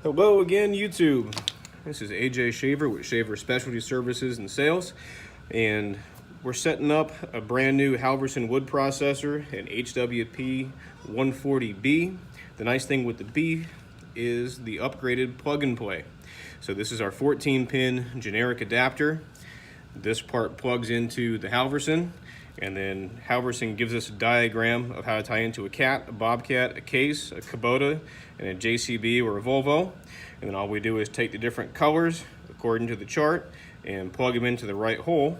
Hello again, YouTube. This is AJ Shaver with Shaver Specialty Services and Sales, and we're setting up a brand new Halverson wood processor, an HWP-140b. The nice thing with the B is the upgraded plug and play. So this is our 14-pin generic adapter. This part plugs into the Halverson, and then Halverson gives us a diagram of how to tie into a cat, a bobcat, a case, a Kubota, and a JCB or a Volvo. And then all we do is take the different colors according to the chart and plug them into the right hole.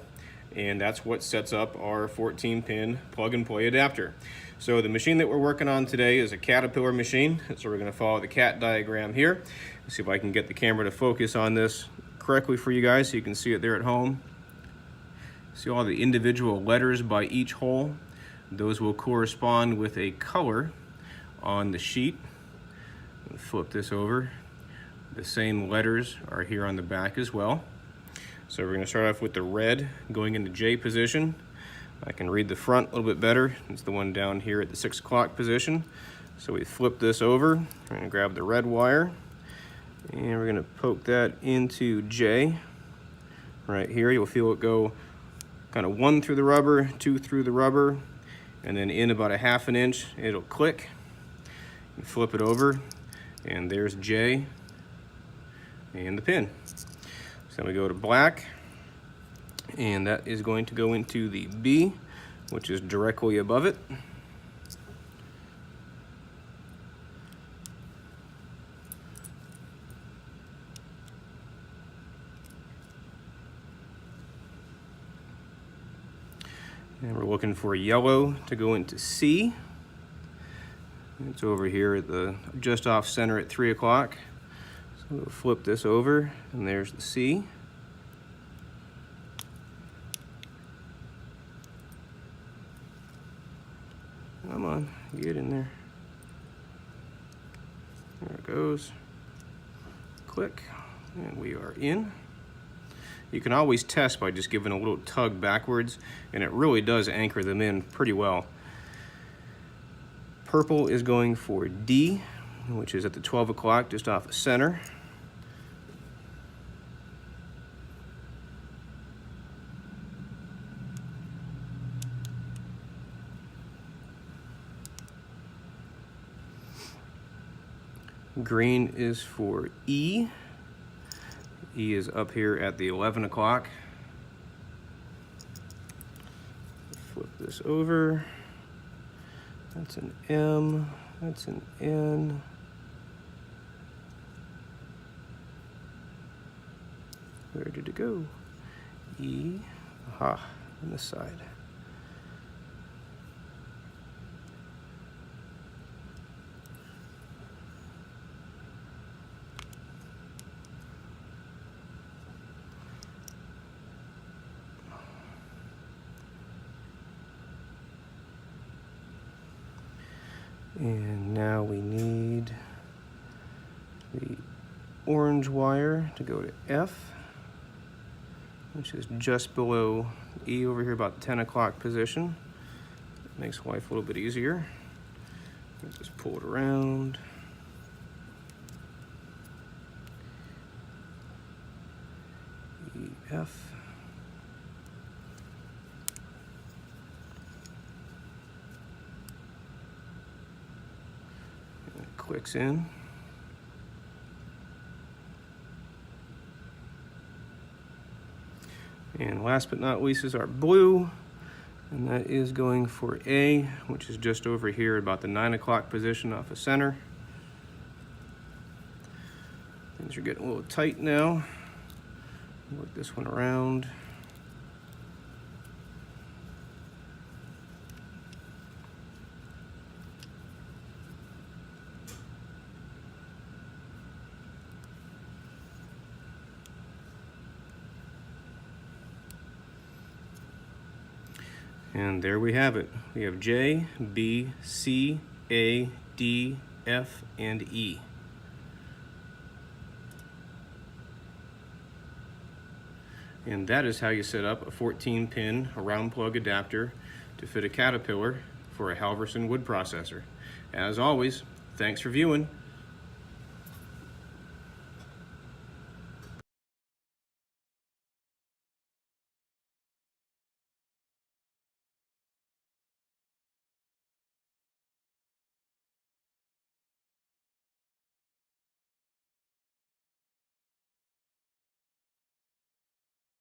And that's what sets up our 14-pin plug and play adapter. So the machine that we're working on today is a Caterpillar machine. So we're gonna follow the cat diagram here. Let's see if I can get the camera to focus on this correctly for you guys so you can see it there at home. See all the individual letters by each hole. Those will correspond with a color on the sheet. Flip this over. The same letters are here on the back as well. So we're going to start off with the red going into J position. I can read the front a little bit better. It's the one down here at the 6 o'clock position. So we flip this over. We're going to grab the red wire and we're going to poke that into J. Right here, you'll feel it go kind of 1 through the rubber, 2 through the rubber, and then in about a ½ an inch, it'll click. You flip it over, and there's J and the pin. So then we go to black, and that is going to go into the B, which is directly above it. And we're looking for yellow to go into C. It's over here at the just off center at 3 o'clock. So we'll flip this over, and there's the C. Come on, get in there. There it goes. Click, and we are in. You can always test by just giving a little tug backwards, and it really does anchor them in pretty well. Purple is going for D, which is at the 12 o'clock, just off the center. Green is for E. E is up here at the 11 o'clock. Flip this over. That's an M, that's an N. Where did it go? E, aha, on this side. And now we need the orange wire to go to F, which is just below E over here, about 10 o'clock position. It makes life a little bit easier. Just pull it around. E, F. Clicks in. And last but not least is our blue, and that is going for A, which is just over here about the 9 o'clock position off the center. Things are getting a little tight now. Work this one around. And there we have it. We have J, B, C, A, D, F, and E. And that is how you set up a 14-pin round plug adapter to fit a Caterpillar for a Halverson wood processor. As always, thanks for viewing.